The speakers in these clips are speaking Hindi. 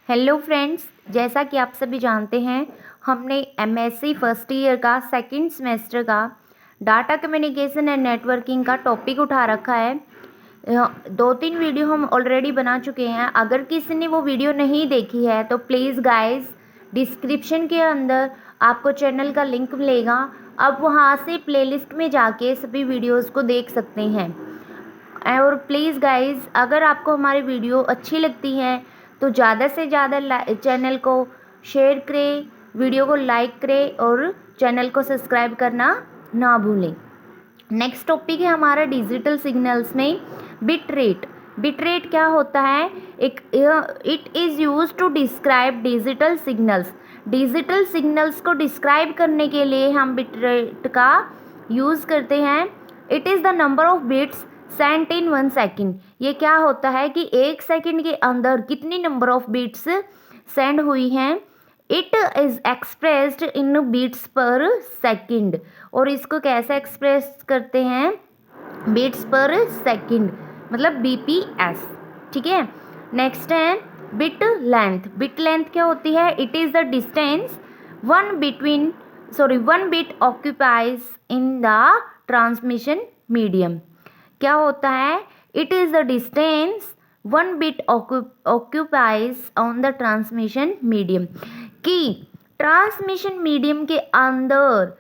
हेलो फ्रेंड्स, जैसा कि आप सभी जानते हैं, हमने एमएससी फर्स्ट ईयर का सेकंड सेमेस्टर का डाटा कम्युनिकेशन एंड नेटवर्किंग का टॉपिक उठा रखा है। 2-3 वीडियो हम ऑलरेडी बना चुके हैं। अगर किसी ने वो वीडियो नहीं देखी है तो प्लीज़ गाइस, डिस्क्रिप्शन के अंदर आपको चैनल का लिंक मिलेगा। आप वहाँ से प्लेलिस्ट में जाके सभी वीडियोज़ को देख सकते हैं। और प्लीज़ गाइस, अगर आपको हमारी वीडियो अच्छी लगती है तो ज़्यादा से ज़्यादा चैनल को शेयर करें, वीडियो को लाइक करें और चैनल को सब्सक्राइब करना ना भूलें। नेक्स्ट टॉपिक है हमारा डिजिटल सिग्नल्स में बिट रेट। बिट रेट क्या होता है? It is use to describe digital signals. Digital signals को डिस्क्राइब करने के लिए हम बिट रेट का यूज़ करते हैं। It is the number of bits sent in 1 second. ये क्या होता है कि 1 सेकेंड के अंदर कितनी नंबर ऑफ बिट्स सेंड हुई हैं। It is expressed in bits per second. और इसको कैसे एक्सप्रेस करते हैं? बीट्स पर सेकेंड, मतलब बीपीएस। ठीक है। नेक्स्ट है बिट लेंथ। बिट लेंथ क्या होती है? It is the distance one bit occupies in the transmission medium. क्या होता है? It is the distance 1 bit occupies on the transmission medium. कि ट्रांसमिशन मीडियम के अंदर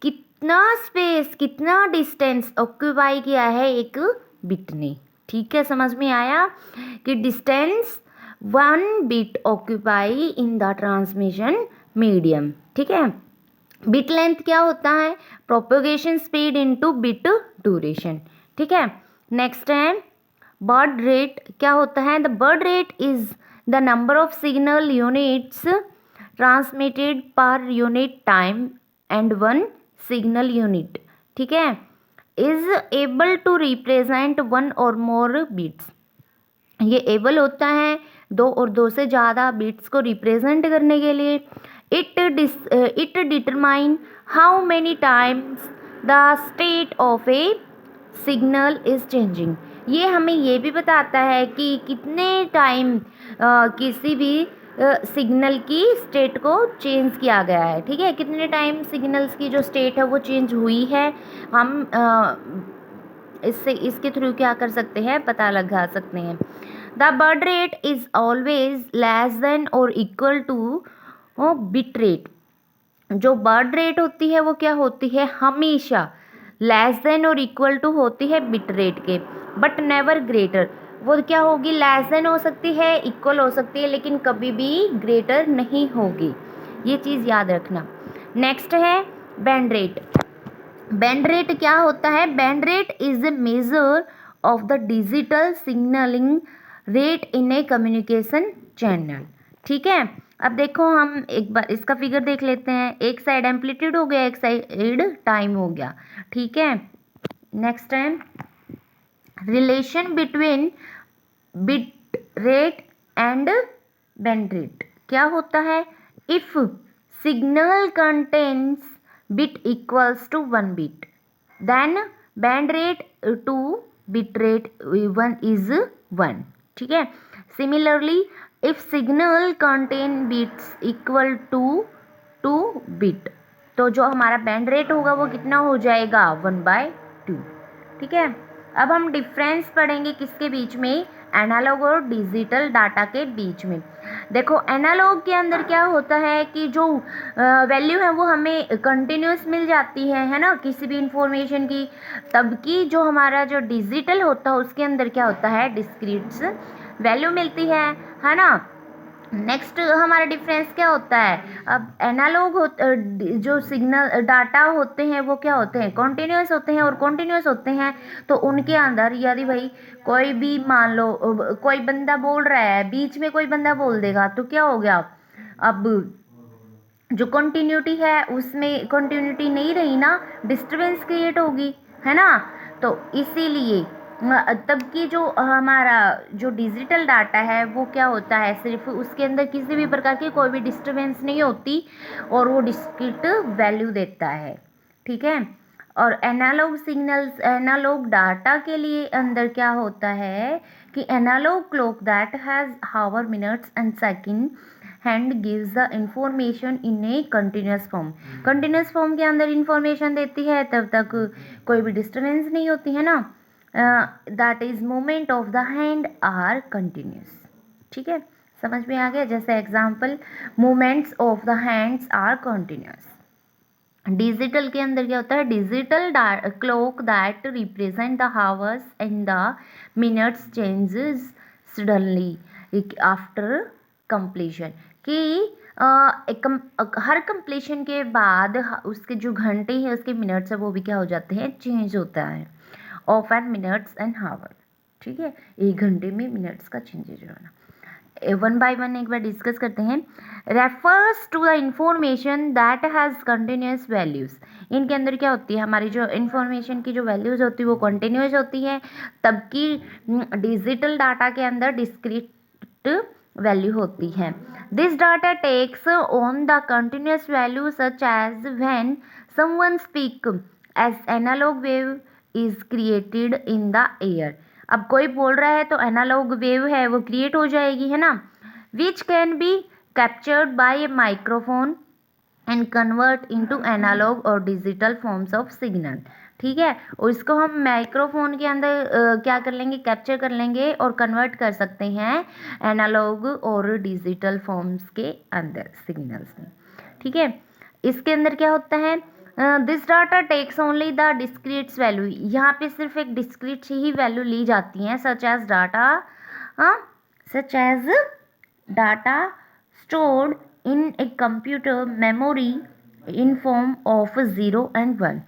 कितना स्पेस, कितना डिस्टेंस ऑक्यूपाई किया है एक बिट ने। ठीक है, समझ में आया कि distance 1 bit occupy in the transmission medium. ठीक है। बिट लेंथ क्या होता है? Propagation speed into bit duration. ठीक है। नेक्स्ट है बर्ड रेट। क्या होता है? The bird rate is the number of signal units transmitted per unit time and 1 signal unit. ठीक है, इज एबल टू रिप्रेजेंट 1 और मोर बिट्स। ये एबल होता है 2 और 2 से ज़्यादा बिट्स को रिप्रेजेंट करने के लिए। It determine how many times the state of A signal is changing. ये हमें ये भी बताता है कि कितने टाइम किसी भी सिग्नल की स्टेट को चेंज किया गया है। ठीक है, कितने टाइम सिग्नल्स की जो स्टेट है वो चेंज हुई है। हम इसके थ्रू क्या कर सकते हैं? पता लगा सकते हैं। The bird rate is always less than और इक्वल टू बिट रेट। जो बर्ड रेट होती है वो क्या होती है? हमेशा लेस देन और इक्वल टू होती है बिट रेट के, बट नेवर ग्रेटर। वो क्या होगी? लेस देन हो सकती है, इक्वल हो सकती है, लेकिन कभी भी ग्रेटर नहीं होगी। ये चीज़ याद रखना। नेक्स्ट है बैंड रेट। बैंड रेट क्या होता है? Band rate is a measure of the digital signalling rate in A communication channel. ठीक है। अब देखो, हम एक बार इसका फिगर देख लेते हैं। एक साइड एम्पलीट्यूड हो गया, एक साइड टाइम हो गया। ठीक है। Next time relation between bit rate and band rate क्या होता है? If signal contains bit equals to 1 bit, then band rate to bit rate 1 is 1. ठीक है। Similarly, if signal contain bits equal to 2 bit, तो जो हमारा बैंड रेट होगा वो कितना हो जाएगा? 1/2। ठीक है। अब हम डिफरेंस पढ़ेंगे किसके बीच में? एनालॉग और डिजिटल डाटा के बीच में। देखो, एनालॉग के अंदर क्या होता है कि जो वैल्यू है वो हमें कंटिन्यूस मिल जाती है ना, किसी भी इंफॉर्मेशन की। तब की जो हमारा जो डिजिटल होता है उसके अंदर क्या होता है? डिस्क्रीट्स वैल्यू मिलती है ना। नेक्स्ट हमारा डिफरेंस क्या होता है? अब एनालॉग जो सिग्नल डाटा होते हैं वो क्या होते हैं? कॉन्टिन्यूस होते हैं। और कॉन्टिन्यूस होते हैं तो उनके अंदर यदि भाई कोई भी, मान लो कोई बंदा बोल रहा है, बीच में कोई बंदा बोल देगा तो क्या हो गया? अब जो कंटिन्यूटी है उसमें कंटिन्यूटी नहीं रही ना, डिस्टरबेंस क्रिएट होगी, है ना। तो इसीलिए तब की जो हमारा जो डिजिटल डाटा है वो क्या होता है? सिर्फ उसके अंदर किसी भी प्रकार की कोई भी डिस्टरबेंस नहीं होती और वो डिस्क्रीट वैल्यू देता है। ठीक है। और एनालॉग सिग्नल्स, एनालॉग डाटा के लिए अंदर क्या होता है कि analogue clock that has hour, minutes and second hand gives the information in a continuous form. Continuous form के अंदर इंफॉर्मेशन देती है, तब तक कोई भी डिस्टर्बेंस नहीं होती है ना। That is movement of the hand are continuous. ठीक है, समझ में आ गया। जैसे example, movements of the hands are continuous. Digital के अंदर क्या होता है, digital clock that represent the hours and the minutes changes suddenly after completion. कि हर कंप्लीशन के बाद उसके जो घंटे हैं, उसके मिनट्स है, वो भी क्या हो जाते हैं, चेंज होता है। ऑफ एंड मिनट्स एंड हावर। ठीक है, एक घंटे में मिनट्स का चेंजेज होना। वन बाय वन एक बार डिस्कस करते हैं। Refers to the information that has continuous values. इनके अंदर क्या होती है, हमारी जो इंफॉर्मेशन की जो वैल्यूज़ होती है वो कंटिन्यूस होती है, तबकि डिजिटल डाटा के अंदर डिस्क्रीट वैल्यू होती है। This data takes on the continuous value such as when someone speak as analog wave is created in the air. अब कोई बोल रहा है तो एनालॉग वेव है वो क्रिएट हो जाएगी, है ना, which can be captured by a microphone and convert into analog और डिजिटल फॉर्म्स ऑफ सिग्नल। ठीक है, और इसको हम माइक्रोफोन के अंदर क्या कर लेंगे, कैप्चर कर लेंगे और कन्वर्ट कर सकते हैं एनालॉग और डिजिटल फॉर्म्स के अंदर, सिग्नल्स में। ठीक है, इसके अंदर क्या होता है, this data takes only the discretes value. यहाँ पे सिर्फ एक डिस्क्रीट ही वैल्यू ली जाती हैं, such as data stored in a computer memory in form of 0 and 1।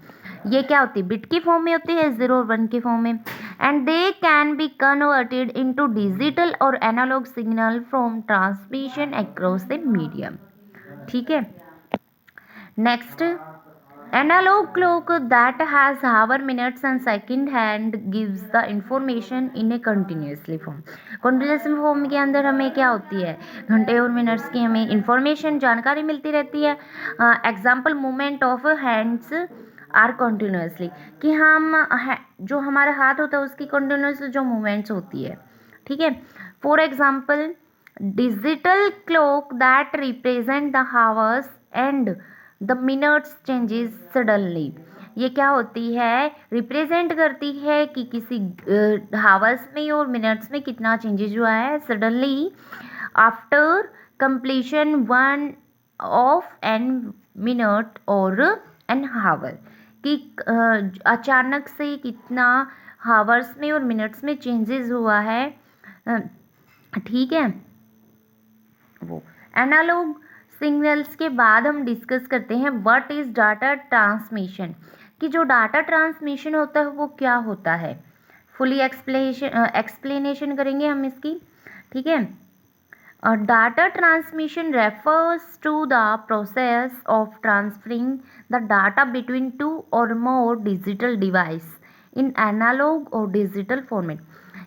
ये क्या होती है, बिट की फॉर्म में होती है, 0 और 1 की फॉर्म में। And they can be converted into digital or analog signal from transmission across the medium. ठीक है, next, analog clock that has hour, minutes and second hand gives the information in a continuously form. Continuous form के अंदर हमें क्या होती है, घंटे और मिनट्स की हमें इंफॉर्मेशन, जानकारी मिलती रहती है। Example, movement of hands are continuously, कि हम जो हमारा हाथ होता है उसकी कंटिन्यूस जो मूवमेंट्स होती है। ठीक है, for example, digital clock that represent the hours and the minutes changes suddenly. ये क्या होती है, रिप्रेजेंट करती है कि किसी हावर्स में और मिनट्स में कितना चेंजेस हुआ है suddenly after completion one of an minute और एन हावर, कि अचानक से कितना हावर्स में और मिनट्स में चेंजेस हुआ है। ठीक है, वो एनालॉग सिग्नल्स के बाद हम डिस्कस करते हैं व्हाट इज डाटा ट्रांसमिशन, कि जो डाटा ट्रांसमिशन होता है वो क्या होता है। फुली एक्सप्लेनेशन करेंगे हम इसकी। ठीक है, data transmission refers to the process of transferring the data between two और more digital device in analog और डिजिटल फॉर्मेट।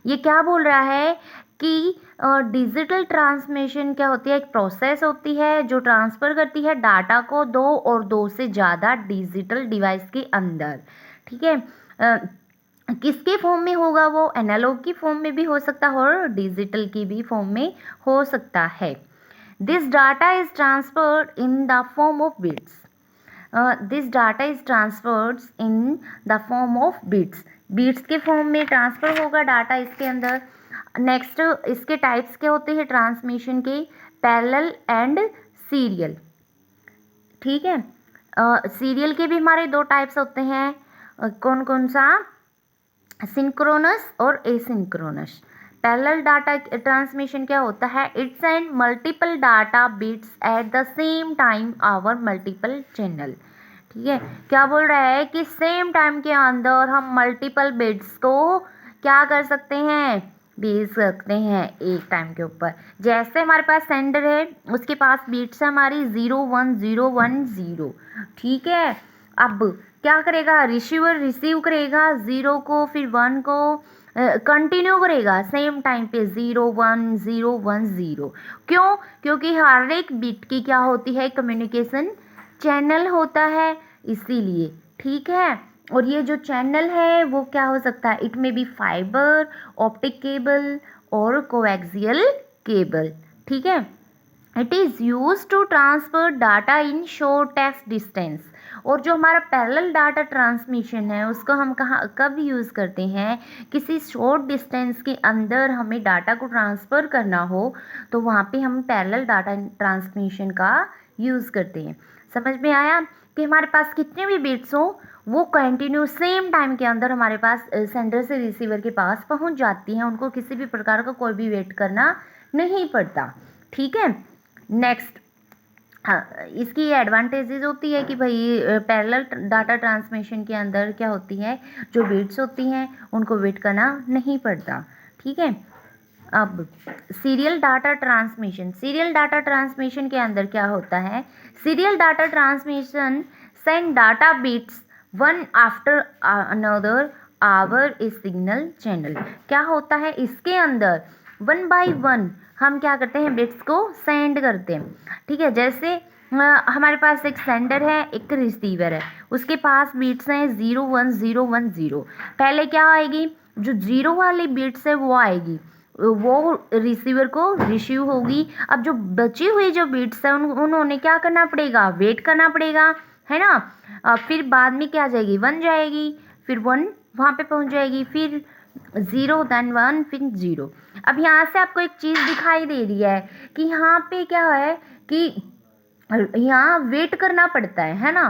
ये क्या बोल रहा है कि डिजिटल ट्रांसमिशन क्या होती है, एक प्रोसेस होती है जो ट्रांसफ़र करती है डाटा को दो और दो से ज़्यादा डिजिटल डिवाइस के अंदर। ठीक है, किसके फॉर्म में होगा वो, एनालॉग की फॉर्म में भी हो सकता है और डिजिटल की भी फॉर्म में हो सकता है। This data is transferred in the form of bits. This data is transferred in the form of bits. Bits के फॉर्म में ट्रांसफ़र होगा डाटा इसके अंदर। नेक्स्ट, इसके टाइप्स क्या होते हैं ट्रांसमिशन के, पैरेलल एंड सीरियल। ठीक है, सीरियल के भी हमारे दो टाइप्स होते हैं, कौन कौन सा, सिंक्रोनस और एसिंक्रोनस। पैरेलल डाटा ट्रांसमिशन क्या होता है, it's and multiple data bits at the same time over multiple channel. ठीक है, क्या बोल रहा है कि सेम टाइम के अंदर हम मल्टीपल बिट्स को क्या कर सकते हैं, भेज सकते हैं एक टाइम के ऊपर। जैसे हमारे पास सेंडर है उसके पास बीट्स है हमारी 01010। ठीक है, अब क्या करेगा, रिसीवर रिसीव करेगा 0 को, फिर 1 को कंटिन्यू करेगा सेम टाइम पे 01010। क्यों, क्योंकि हर एक बिट की क्या होती है, कम्युनिकेशन चैनल होता है, इसीलिए। ठीक है, और ये जो चैनल है वो क्या हो सकता है, it may be fiber, optic cable और कोएक्सियल केबल, ठीक है। It is use to transfer data in shortest distance. और जो हमारा पैरेलल डाटा ट्रांसमिशन है उसको हम कहाँ कब यूज़ करते हैं, किसी शॉर्ट डिस्टेंस के अंदर हमें डाटा को ट्रांसफ़र करना हो तो वहाँ पे हम पैरेलल डाटा ट्रांसमिशन का यूज़ करते हैं। समझ में आया कि हमारे पास कितने भी बिट्स हो वो कंटिन्यू सेम टाइम के अंदर हमारे पास सेंडर से रिसीवर के पास पहुंच जाती हैं, उनको किसी भी प्रकार का कोई भी वेट करना नहीं पड़ता, ठीक है। नेक्स्ट, हाँ, इसकी एडवांटेजेस होती है कि भाई पैरेलल डाटा ट्रांसमिशन के अंदर क्या होती है, जो बिट्स होती हैं उनको वेट करना नहीं पड़ता, ठीक है। अब serial data transmission, serial data transmission के अंदर क्या होता है, serial data transmission send data bits one after another over a signal channel. क्या होता है इसके अंदर, वन बाय वन हम क्या करते हैं, बिट्स को सेंड करते हैं, ठीक है। जैसे हमारे पास एक सेंडर है, एक रिसीवर है, उसके पास बिट्स हैं 0 1 0 1 0। पहले क्या आएगी, जो जीरो वाली बिट्स है वो आएगी, वो रिसीवर को रिसीव होगी। अब जो बची हुई जो बिट्स है उन्होंने क्या करना पड़ेगा, वेट करना पड़ेगा, है ना। फिर बाद में क्या जाएगी, 1 जाएगी, फिर 1 वहाँ पे पहुँच जाएगी, फिर 0 देन 1 फिर 0। अब यहाँ से आपको एक चीज़ दिखाई दे रही है कि यहाँ पे क्या है कि यहाँ वेट करना पड़ता है ना।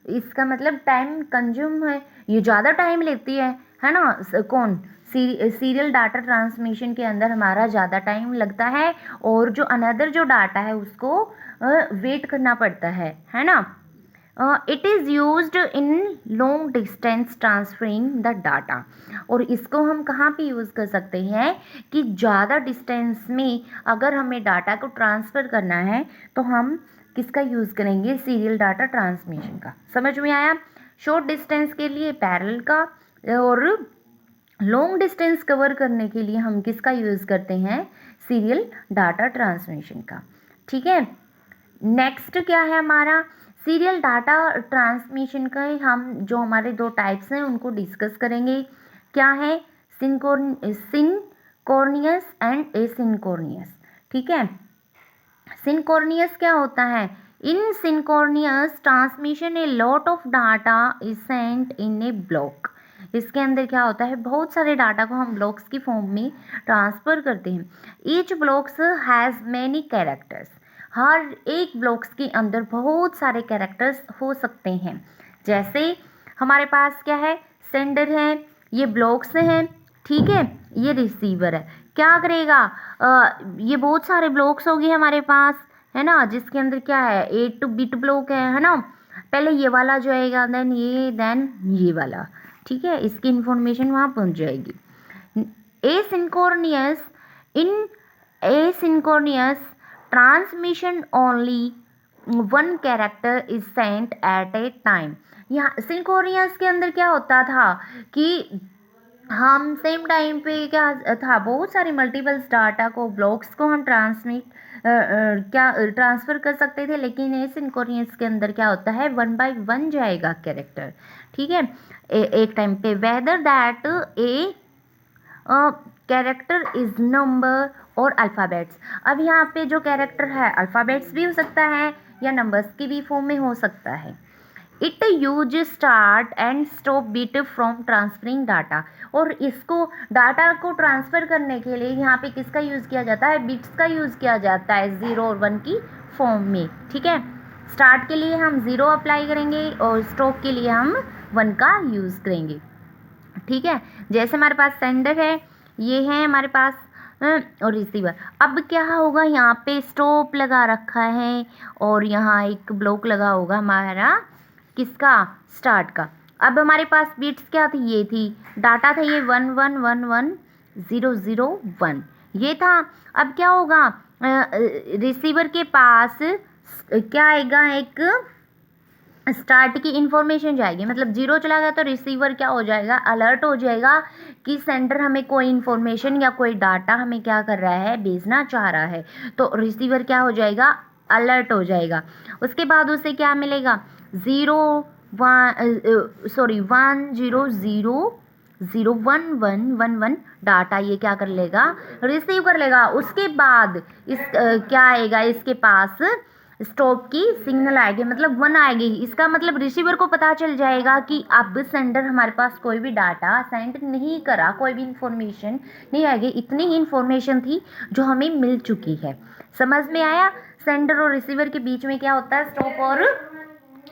इसका मतलब टाइम कंज्यूम है, ये ज़्यादा टाइम लेती है ना। कौन, सीरियल डाटा ट्रांसमिशन के अंदर हमारा ज़्यादा टाइम लगता है और जो अनदर जो डाटा है उसको वेट करना पड़ता है ना। It is used in long distance transferring the data. और इसको हम कहाँ पे यूज़ कर सकते हैं कि ज़्यादा डिस्टेंस में अगर हमें डाटा को ट्रांसफ़र करना है तो हम किसका यूज़ करेंगे, सीरियल डाटा ट्रांसमिशन का। समझ में आया। शॉर्ट डिस्टेंस के लिए पैरेलल का और लॉन्ग डिस्टेंस कवर करने के लिए हम किसका यूज़ करते हैं, सीरियल डाटा ट्रांसमिशन का, ठीक है। नेक्स्ट क्या है हमारा, सीरियल डाटा ट्रांसमिशन का हम जो हमारे दो टाइप्स हैं उनको डिस्कस करेंगे। क्या है, सिंक्रोनियस एंड एसिंक्रोनियस, ठीक है। सिंक्रोनियस क्या होता है, in synchronous transmission a lot of data is sent in a block. इसके अंदर क्या होता है, बहुत सारे डाटा को हम ब्लॉक्स की फॉर्म में ट्रांसफ़र करते हैं। Each blocks has many characters. हर एक ब्लॉक्स के अंदर बहुत सारे कैरेक्टर्स हो सकते हैं। जैसे हमारे पास क्या है, सेंडर है, ये ब्लॉक्स हैं, ठीक है, ये रिसीवर है। क्या करेगा, ये बहुत सारे ब्लॉक्स होंगे हमारे पास, है ना, जिसके अंदर क्या है, 8 बिट ब्लॉक है ना। पहले ये वाला जो आएगा, देन ये वाला, ठीक है, इसकी इंफॉर्मेशन वहाँ पहुँच जाएगी। Asynchronous, in asynchronous transmission only one character is sent at a time. यहाँ सिंक्रोनियस के अंदर क्या होता था कि हम सेम टाइम पे क्या था, बहुत सारे मल्टीपल्स डाटा को, ब्लॉक्स को हम क्या ट्रांसफ़र कर सकते थे, लेकिन एसिंक्रोनियस के अंदर क्या होता है, 1 बाय 1 जाएगा कैरेक्टर, ठीक है, एक टाइम पे। Whether that a character is number और अल्फ़ाबेट्स। अब यहाँ पे जो कैरेक्टर है अल्फ़ाबेट्स भी हो सकता है या नंबर्स की भी फॉर्म में हो सकता है। It use start and stop bit from transferring data. और इसको डाटा को ट्रांसफ़र करने के लिए यहाँ पे किसका यूज़ किया जाता है, बिट्स का यूज़ किया जाता है 0 और 1 की फॉर्म में, ठीक है। स्टार्ट के लिए हम 0 अप्लाई करेंगे और स्टॉप के लिए हम 1 का यूज़ करेंगे, ठीक है। जैसे हमारे पास सेंडर है, ये है हमारे पास और रिसीवर। अब क्या होगा, यहाँ पे स्टॉप लगा रखा है और यहाँ एक ब्लॉक लगा होगा हमारा किसका, स्टार्ट का। अब हमारे पास बिट्स क्या थी, ये थी, डाटा था ये 1 1 1 1 0 0 1, ये था। अब क्या होगा, रिसीवर के पास क्या आएगा, एक स्टार्ट की इंफॉर्मेशन जाएगी, मतलब 0 चला गया तो रिसीवर क्या हो जाएगा, अलर्ट हो जाएगा कि सेंडर हमें कोई इंफॉर्मेशन या कोई डाटा हमें क्या कर रहा है, भेजना चाह रहा है। तो रिसीवर क्या हो जाएगा, अलर्ट हो जाएगा। उसके बाद उसे क्या मिलेगा, 0 सॉरी 1000111 डाटा ये क्या कर लेगा, रिसीव कर लेगा। उसके बाद इस क्या आएगा, इसके पास स्टॉप की सिग्नल आएगी, मतलब 1 आएगी। इसका मतलब रिसीवर को पता चल जाएगा कि अब सेंडर हमारे पास कोई भी डाटा सेंड नहीं करा, कोई भी इंफॉर्मेशन नहीं आएगी। इतनी ही इंफॉर्मेशन थी जो हमें मिल चुकी है। समझ में आया? सेंडर और रिसीवर के बीच में क्या होता है, स्टॉप और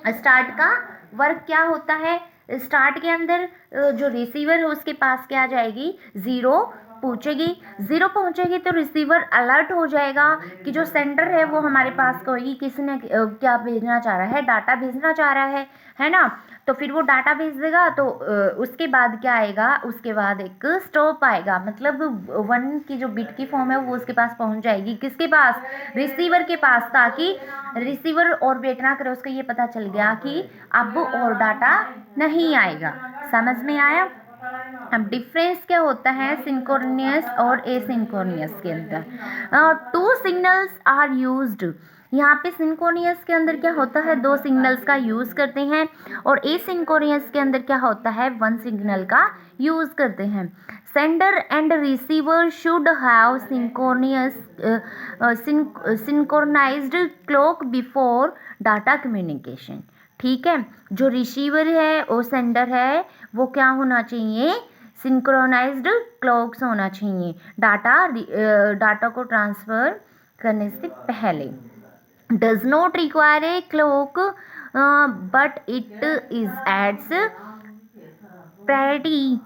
स्टार्ट का वर्क क्या होता है। स्टार्ट के अंदर जो रिसीवर है उसके पास क्या आ जाएगी, 0 पूछेगी। 0 पहुंचेगी तो रिसीवर अलर्ट हो जाएगा कि जो सेंडर है वो हमारे पास कोई किसी ने क्या भेजना चाह रहा है, डाटा भेजना चाह रहा है ना। तो फिर वो डाटा भेज देगा। तो उसके बाद क्या आएगा, उसके बाद एक स्टॉप आएगा, मतलब 1 की जो बिट की फॉर्म है वो उसके पास पहुंच जाएगी। किसके पास, रिसीवर के पास, ताकि रिसीवर और वेट ना करे, उसको ये पता चल गया कि अब और डाटा नहीं आएगा। समझ में आया? अब डिफरेंस क्या होता है सिंक्रोनियस और एसिंक्रोनियस के अंदर। 2 सिग्नल्स आर यूज्ड। यहाँ पे सिंक्रोनियस के अंदर क्या होता है, 2 सिग्नल्स का यूज करते हैं, और एसिंक्रोनियस के अंदर क्या होता है, 1 सिग्नल का यूज करते हैं। Sender and receiver should have synchronized clock before data communication. ठीक है, जो रिसीवर है और सेंडर है वो क्या होना चाहिए, सिंक्रोनाइज्ड क्लॉक्स होना चाहिए डाटा को ट्रांसफर करने से पहले। Does not require a clock but it is adds priority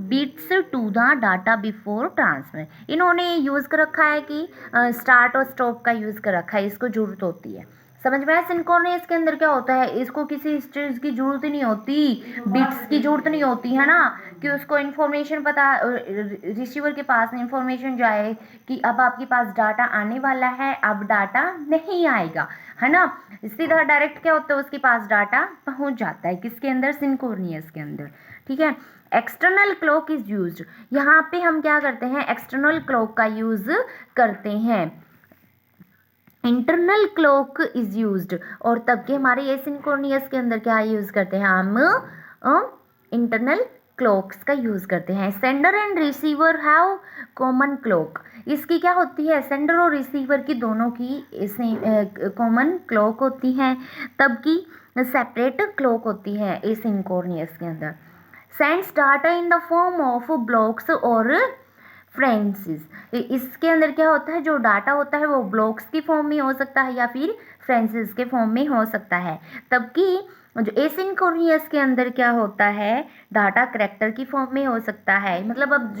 bits to the data before transfer. इन्होंने यूज़ कर रखा है कि स्टार्ट और स्टॉप का यूज़ कर रखा है, इसको जरूरत होती है। समझ में आया? सिंक्रोनियस के अंदर क्या होता है, इसको किसी चीज़ की जरूरत ही नहीं होती, बिट्स की जरूरत नहीं होती है ना, कि उसको इन्फॉर्मेशन पता, रिसीवर के पास इन्फॉर्मेशन जाए कि अब आपके पास डाटा आने वाला है, अब डाटा नहीं आएगा, है ना। सीधा डायरेक्ट क्या होता है, उसके पास डाटा पहुंच जाता है, किसके अंदर, सिंक्रोनियस के अंदर। ठीक है। External clock is used. यहाँ पे हम क्या करते हैं, एक्सटर्नल क्लॉक का यूज करते हैं। इंटरनल क्लॉक इज यूज्ड, और तब के हमारे एसिंक्रोनियस के अंदर क्या यूज करते हैं हम, इंटरनल क्लॉक्स का यूज करते हैं। Sender and receiver have common clock. इसकी क्या होती है, सेंडर और रिसीवर की दोनों की कॉमन क्लॉक होती है, तब की सेपरेट क्लॉक होती है एसिंक्रोनियस के अंदर। Sends data in the form of blocks और फ्रेंसिस। इसके अंदर क्या होता है, जो डाटा होता है वो ब्लॉक्स की फॉर्म में हो सकता है या फिर फ्रेंसिस के फॉर्म में हो सकता है। तबकि जो एसिंक्रोनियस के अंदर क्या होता है, डाटा कैरेक्टर की फॉर्म में हो सकता है। मतलब अब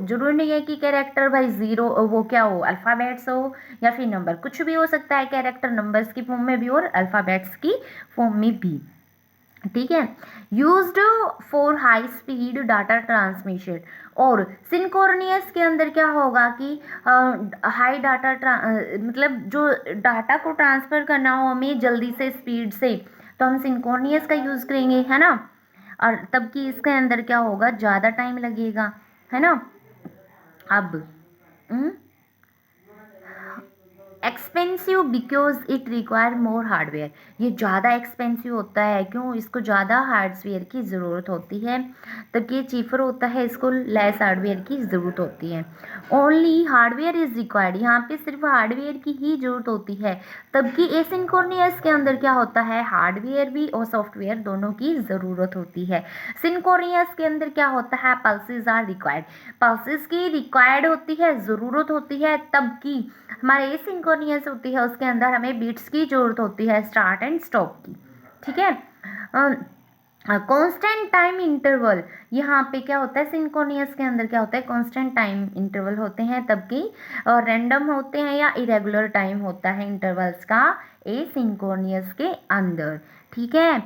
जरूर नहीं है कि कैरेक्टर भाई 0 वो क्या हो, अल्फ़ाबेट्स हो या फिर नंबर, कुछ भी हो सकता है। कैरेक्टर नंबर्स की फॉर्म में भी और अल्फ़ाबेट्स की फॉर्म में भी। ठीक है। Used for high speed data transmission. और सिंक्रोनियस के अंदर क्या होगा कि हाई डाटा मतलब जो डाटा को ट्रांसफ़र करना हो हमें जल्दी से, स्पीड से, तो हम सिंक्रोनियस का यूज़ करेंगे, है ना। और तब कि इसके अंदर क्या होगा, ज़्यादा टाइम लगेगा, है ना। अब expensive because it require more hardware. ये ज़्यादा एक्सपेंसिव होता है, क्यों, इसको ज़्यादा हार्डवेयर की ज़रूरत होती है। तब ये चीपर होता है, इसको लेस हार्डवेयर की ज़रूरत होती है। Only hardware is required. यहाँ पे सिर्फ हार्डवेयर की ही ज़रूरत होती है। तबकि एसिंक्रोनियस के अंदर क्या होता है, हार्डवेयर भी और सॉफ्टवेयर दोनों की ज़रूरत होती है। सिंक्रोनियस के अंदर क्या होता है, पल्सेस आर रिक्वायर्ड। पल्सेस की रिक्वायर्ड होती है, ज़रूरत होती है। तबकि हमारे एसिंक्रोनियस होती है, उसके अंदर हमें बीट्स की ज़रूरत होती है, स्टार्ट एंड स्टॉप की। ठीक है। Constant time interval. यहाँ पे क्या होता है, सिंक्रोनियस के अंदर क्या होता है, कांस्टेंट टाइम इंटरवल होते हैं, तबकि रैंडम होते हैं या इरेगुलर टाइम होता है इंटरवल्स का एसिंक्रोनियस के अंदर। ठीक है।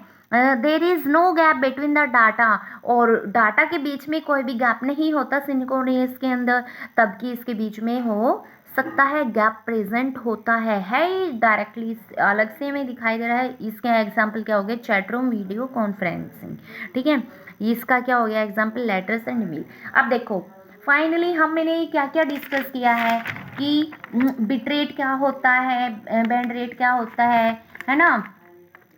There is no gap between the data. और डाटा के बीच में कोई भी गैप नहीं होता सिंक्रोनियस के अंदर, तबकि इसके बीच में हो सकता है गैप प्रेजेंट होता है ही डायरेक्टली अलग से हमें दिखाई दे रहा है। इसके एग्जाम्पल क्या हो गए, चैट रूम, वीडियो कॉन्फ्रेंसिंग। ठीक है। इसका क्या हो गया एग्जाम्पल, लेटर्स एंड ईमेल। अब देखो फाइनली हमने क्या क्या डिस्कस किया है कि बिट रेट क्या होता है, बैंड रेट क्या होता है ना।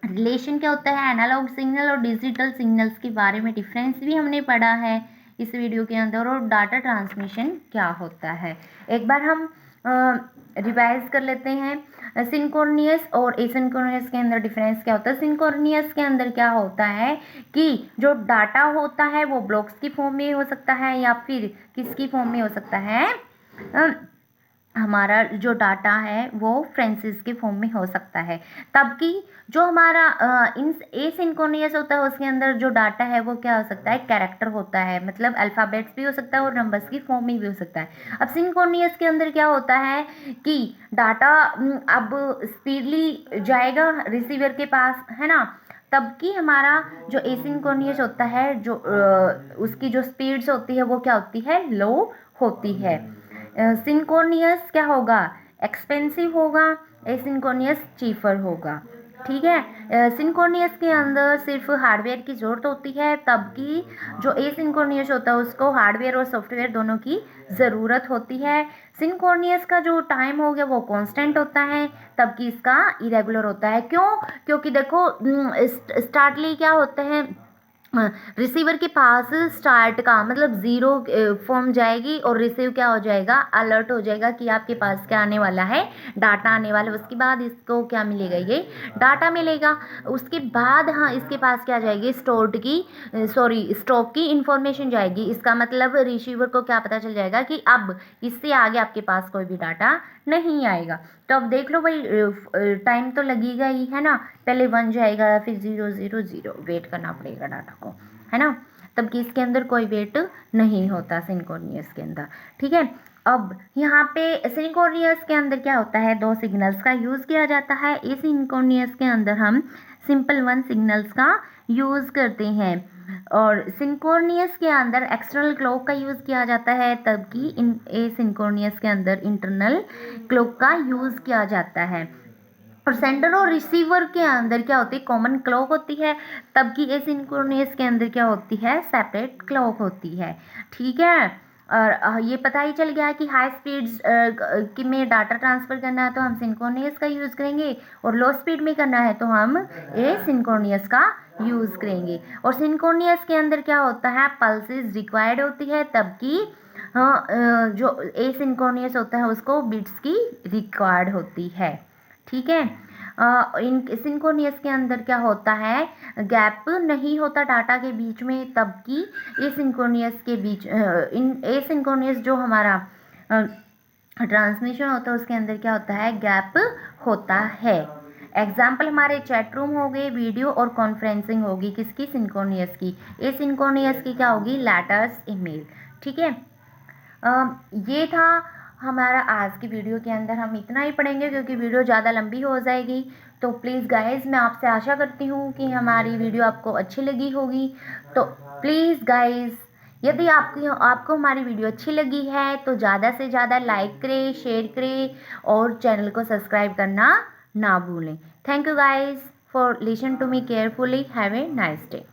रिलेशन क्या होता है, एनालॉग सिग्नल और डिजिटल सिग्नल्स के बारे में डिफरेंस भी हमने पढ़ा है इस वीडियो के अंदर, और डाटा ट्रांसमिशन क्या होता है एक बार हम रिवाइज कर लेते हैं। सिंक्रोनियस और एसिंक्रोनियस के अंदर डिफरेंस क्या होता है। सिंक्रोनियस के अंदर क्या होता है कि जो डाटा होता है वो ब्लॉक्स की फॉर्म में हो सकता है या फिर किसकी फॉर्म में हो सकता है, हमारा जो डाटा है वो फ्रेंसिस के फॉर्म में हो सकता है। तबकि जो हमारा इन एसिंक्रोनियस होता है उसके अंदर जो डाटा है वो क्या हो सकता है, कैरेक्टर होता है, मतलब अल्फ़ाबेट्स भी हो सकता है और नंबर्स की फॉर्म में भी हो सकता है। अब सिंक्रोनियस के अंदर क्या होता है कि डाटा अब स्पीडली जाएगा रिसीवर के पास, है ना, तबकि हमारा जो एसिंक्रोनियस होता है जो उसकी जो स्पीड्स होती है वो क्या होती है, लो होती है। सिंक्रोनियस क्या होगा, एक्सपेंसिव होगा, एसिंक्रोनियस चीपर होगा। ठीक है, सिंक्रोनियस के अंदर सिर्फ हार्डवेयर की ज़रूरत होती है, तबकि जो एसिंक्रोनियस होता है उसको हार्डवेयर और सॉफ्टवेयर दोनों की ज़रूरत होती है। सिंक्रोनियस का जो टाइम हो गया वो कांस्टेंट होता है, तबकि इसका इरेगुलर होता है। क्यों, क्योंकि देखो स्टार्टली क्या होता है, रिसीवर के पास स्टार्ट का मतलब ज़ीरो फॉर्म जाएगी और रिसीव क्या हो जाएगा, अलर्ट हो जाएगा कि आपके पास क्या आने वाला है, डाटा आने वाला है। उसके बाद इसको क्या मिलेगा, ये डाटा मिलेगा। उसके बाद हाँ इसके पास क्या जाएगी, स्टॉक की इंफॉर्मेशन जाएगी। इसका मतलब रिसीवर को क्या पता चल जाएगा कि अब इससे आगे आपके पास कोई भी डाटा नहीं आएगा। तो अब देख लो भाई, टाइम तो लगेगा ही, है ना, पहले 1 जाएगा फिर 0 0 0, वेट करना पड़ेगा डाटा को, है ना, तब कि इसके अंदर कोई वेट नहीं होता सिंक्रोनियस के अंदर। ठीक है, अब यहाँ पे सिंक्रोनियस के अंदर क्या होता है, 2 सिग्नल्स का यूज़ किया जाता है। एसिंक्रोनियस के अंदर हम सिंपल 1 सिग्नल्स का यूज़ करते हैं, और सिंक्रोनियस के अंदर एक्सटर्नल क्लॉक का यूज़ किया जाता है, तबकि इन एसिंक्रोनियस के अंदर इंटरनल क्लॉक का यूज़ किया जाता है। और सेंडर और रिसीवर के अंदर क्या होती है, कॉमन क्लॉक होती है, तबकि एसिंक्रोनियस के अंदर क्या होती है, सेपरेट क्लॉक होती है। ठीक है, और ये पता ही चल गया कि हाई स्पीड्स में डाटा ट्रांसफ़र करना है तो हम सिंक्रोनियस का यूज़ करेंगे, और लो स्पीड में करना है तो हम एसिंक्रोनियस का यूज़ करेंगे। और सिंक्रोनियस के अंदर क्या होता है, पल्सेस रिक्वायर्ड होती है, तबकि हाँ जो एसिंक्रोनियस होता है उसको बिट्स की रिक्वायर्ड होती है। ठीक है, इन सिंक्रोनियस के अंदर क्या होता है, गैप नहीं होता डाटा के बीच में, तबकि एसिंक्रोनियस के बीच इन एसिंक्रोनियस जो हमारा ट्रांसमिशन होता है उसके अंदर क्या होता है, गैप होता है। एग्जाम्पल हमारे चैट रूम हो गए, वीडियो और कॉन्फ्रेंसिंग होगी किसकी, सिंक्रोनियस की। एसिंक्रोनियस की क्या होगी, लेटर्स, ईमेल। ठीक है, ये था हमारा आज की वीडियो के अंदर। हम इतना ही पढ़ेंगे क्योंकि वीडियो ज़्यादा लंबी हो जाएगी। तो प्लीज़ गाइज़, मैं आपसे आशा करती हूँ कि हमारी वीडियो आपको अच्छी लगी होगी। तो प्लीज़ गाइज़, यदि आपको हमारी वीडियो अच्छी लगी है तो ज़्यादा से ज़्यादा लाइक करें, शेयर करें और चैनल को सब्सक्राइब करना ना भूलें। Thank you guys for listen to me carefully. Have a nice day.